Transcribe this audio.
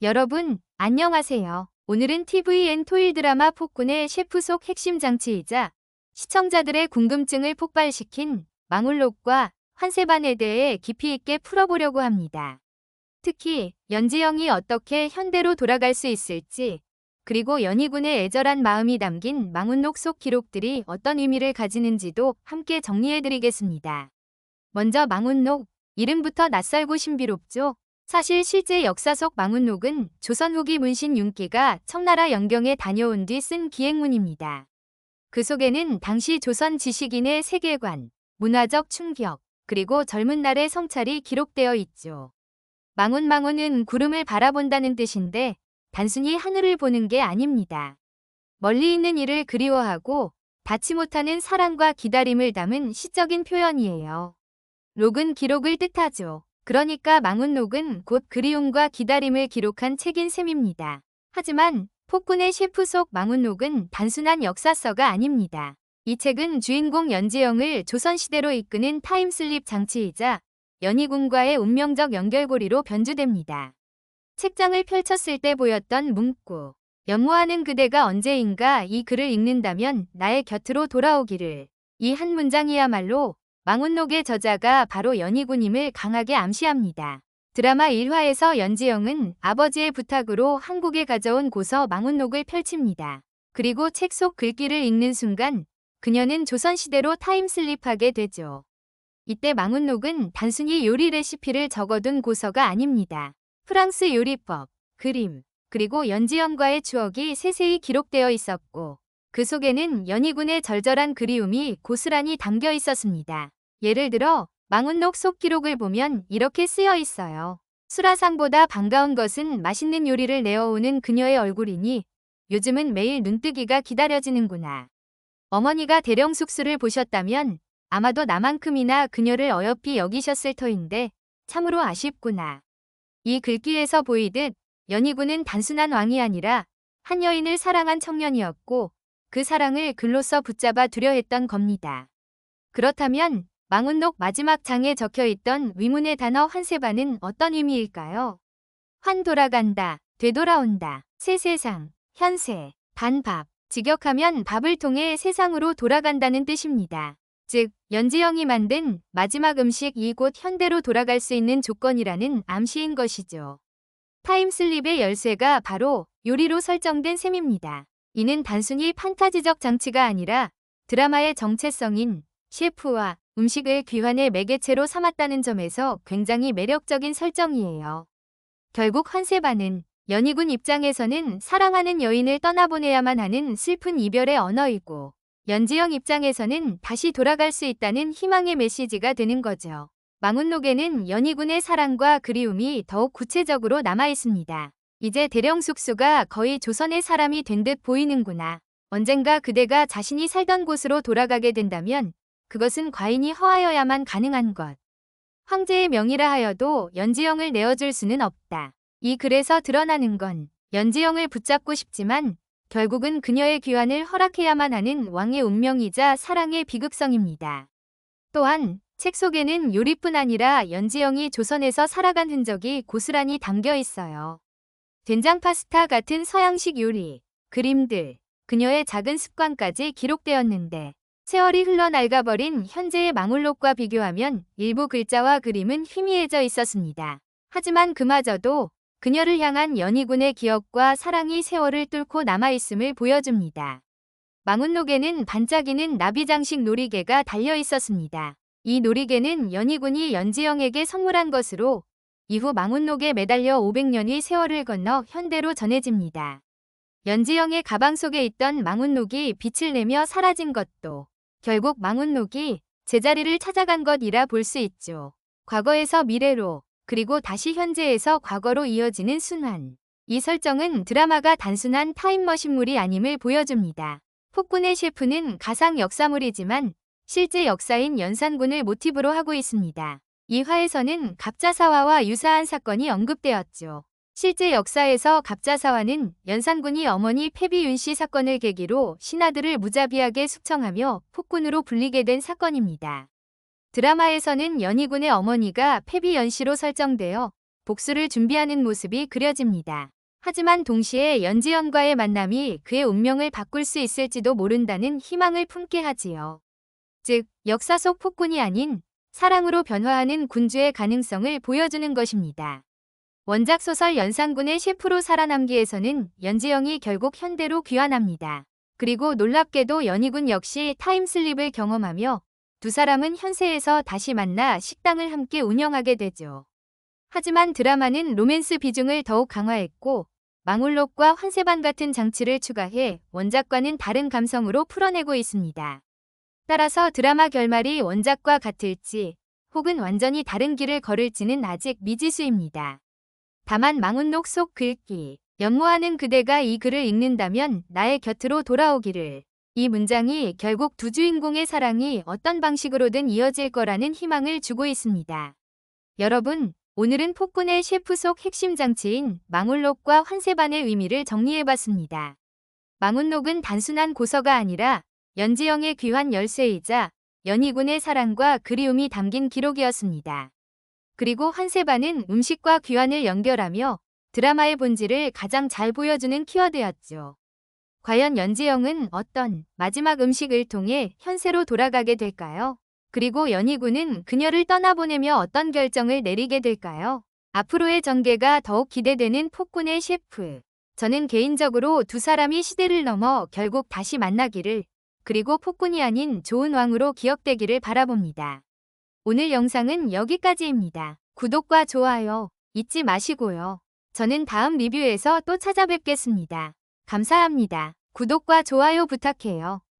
여러분, 안녕하세요. 오늘은 tvN 토일 드라마 폭군의 셰프 속 핵심 장치이자 시청자들의 궁금증을 폭발시킨 망울록과 환세반에 대해 깊이 있게 풀어보려고 합니다. 특히 연지영이 어떻게 현대로 돌아갈 수 있을지, 그리고 연희군의 애절한 마음이 담긴 망운록 속 기록들이 어떤 의미를 가지는지도 함께 정리해드리겠습니다. 먼저 망운록, 이름부터 낯설고 신비롭죠? 사실 실제 역사 속 망운록은 조선 후기 문신 윤기가 청나라 영경에 다녀온 뒤 쓴 기행문입니다. 그 속에는 당시 조선 지식인의 세계관, 문화적 충격, 그리고 젊은 날의 성찰이 기록되어 있죠. 망운은 구름을 바라본다는 뜻인데 단순히 하늘을 보는 게 아닙니다. 멀리 있는 이를 그리워하고 닿지 못하는 사랑과 기다림을 담은 시적인 표현이에요. 록은 기록을 뜻하죠. 그러니까 망운록은 곧 그리움과 기다림을 기록한 책인 셈입니다. 하지만 폭군의 셰프 속 망운록은 단순한 역사서가 아닙니다. 이 책은 주인공 연지영을 조선시대로 이끄는 타임슬립 장치이자 연희군과의 운명적 연결고리로 변주됩니다. 책장을 펼쳤을 때 보였던 문구, 연모하는 그대가 언제인가 이 글을 읽는다면 나의 곁으로 돌아오기를. 이 한 문장이야말로 망운록의 저자가 바로 연희군임을 강하게 암시합니다. 드라마 1화에서 연지영은 아버지의 부탁으로 한국에 가져온 고서 망운록을 펼칩니다. 그리고 책 속 글귀를 읽는 순간 그녀는 조선시대로 타임슬립하게 되죠. 이때 망운록은 단순히 요리 레시피를 적어둔 고서가 아닙니다. 프랑스 요리법, 그림, 그리고 연지영과의 추억이 세세히 기록되어 있었고 그 속에는 연희군의 절절한 그리움이 고스란히 담겨 있었습니다. 예를 들어 망운록 속 기록을 보면 이렇게 쓰여 있어요. 수라상보다 반가운 것은 맛있는 요리를 내어오는 그녀의 얼굴이니 요즘은 매일 눈뜨기가 기다려지는구나. 어머니가 대령 숙수를 보셨다면 아마도 나만큼이나 그녀를 어여삐 여기셨을 터인데 참으로 아쉽구나. 이 글귀에서 보이듯 연희군은 단순한 왕이 아니라 한 여인을 사랑한 청년이었고 그 사랑을 글로써 붙잡아 두려 했던 겁니다. 그렇다면 망운록 마지막 장에 적혀있던 위문의 단어 환세반은 어떤 의미일까요? 환 돌아간다, 되돌아온다, 새 세상, 현세, 반밥, 직역하면 밥을 통해 세상으로 돌아간다는 뜻입니다. 즉, 연지영이 만든 마지막 음식이 곧 현대로 돌아갈 수 있는 조건이라는 암시인 것이죠. 타임슬립의 열쇠가 바로 요리로 설정된 셈입니다. 이는 단순히 판타지적 장치가 아니라 드라마의 정체성인 셰프와 음식을 귀환의 매개체로 삼았다는 점에서 굉장히 매력적인 설정이에요. 결국 환세반은 연희군 입장에서는 사랑하는 여인을 떠나보내야만 하는 슬픈 이별의 언어이고 연지영 입장에서는 다시 돌아갈 수 있다는 희망의 메시지가 되는 거죠. 망운록에는 연희군의 사랑과 그리움이 더욱 구체적으로 남아있습니다. 이제 대령 숙수가 거의 조선의 사람이 된 듯 보이는구나. 언젠가 그대가 자신이 살던 곳으로 돌아가게 된다면 그것은 과인이 허하여야만 가능한 것. 황제의 명이라 하여도 연지영을 내어줄 수는 없다. 이 글에서 드러나는 건 연지영을 붙잡고 싶지만 결국은 그녀의 귀환을 허락해야만 하는 왕의 운명이자 사랑의 비극성입니다. 또한 책 속에는 요리뿐 아니라 연지영이 조선에서 살아간 흔적이 고스란히 담겨 있어요. 된장 파스타 같은 서양식 요리, 그림들, 그녀의 작은 습관까지 기록되었는데 세월이 흘러 낡아버린 현재의 망울록과 비교하면 일부 글자와 그림은 희미해져 있었습니다. 하지만 그마저도 그녀를 향한 연희군의 기억과 사랑이 세월을 뚫고 남아있음을 보여줍니다. 망운록에는 반짝이는 나비장식 놀이개가 달려 있었습니다. 이 놀이개는 연희군이 연지영에게 선물한 것으로 이후 망운록에 매달려 500년의 세월을 건너 현대로 전해집니다. 연지영의 가방 속에 있던 망운록이 빛을 내며 사라진 것도 결국 망운록이 제자리를 찾아간 것이라 볼 수 있죠. 과거에서 미래로, 그리고 다시 현재에서 과거로 이어지는 순환. 이 설정은 드라마가 단순한 타임머신물이 아님을 보여줍니다. 폭군의 셰프는 가상 역사물이지만 실제 역사인 연산군을 모티브로 하고 있습니다. 이 화에서는 갑자사화와 유사한 사건이 언급되었죠. 실제 역사에서 갑자사화는 연산군이 어머니 패비윤씨 사건을 계기로 신하들을 무자비하게 숙청하며 폭군으로 불리게 된 사건입니다. 드라마에서는 연희군의 어머니가 패비연씨로 설정되어 복수를 준비하는 모습이 그려집니다. 하지만 동시에 연지연과의 만남이 그의 운명을 바꿀 수 있을지도 모른다는 희망을 품게 하지요. 즉, 역사 속 폭군이 아닌 사랑으로 변화하는 군주의 가능성을 보여주는 것입니다. 원작 소설 연산군의 셰프로 살아남기에서는 연지영이 결국 현대로 귀환합니다. 그리고 놀랍게도 연희군 역시 타임슬립을 경험하며 두 사람은 현세에서 다시 만나 식당을 함께 운영하게 되죠. 하지만 드라마는 로맨스 비중을 더욱 강화했고 망울록과 환세반 같은 장치를 추가해 원작과는 다른 감성으로 풀어내고 있습니다. 따라서 드라마 결말이 원작과 같을지 혹은 완전히 다른 길을 걸을지는 아직 미지수입니다. 다만 망운록 속 글귀, 연모하는 그대가 이 글을 읽는다면 나의 곁으로 돌아오기를. 이 문장이 결국 두 주인공의 사랑이 어떤 방식으로든 이어질 거라는 희망을 주고 있습니다. 여러분, 오늘은 폭군의 셰프 속 핵심 장치인 망운록과 환세반의 의미를 정리해봤습니다. 망운록은 단순한 고서가 아니라 연지영의 귀환 열쇠이자 연희군의 사랑과 그리움이 담긴 기록이었습니다. 그리고 환세반은 음식과 귀환을 연결하며 드라마의 본질을 가장 잘 보여주는 키워드였죠. 과연 연지영은 어떤 마지막 음식을 통해 현세로 돌아가게 될까요? 그리고 연희군은 그녀를 떠나보내며 어떤 결정을 내리게 될까요? 앞으로의 전개가 더욱 기대되는 폭군의 셰프. 저는 개인적으로 두 사람이 시대를 넘어 결국 다시 만나기를, 그리고 폭군이 아닌 좋은 왕으로 기억되기를 바라봅니다. 오늘 영상은 여기까지입니다. 구독과 좋아요 잊지 마시고요. 저는 다음 리뷰에서 또 찾아뵙겠습니다. 감사합니다. 구독과 좋아요 부탁해요.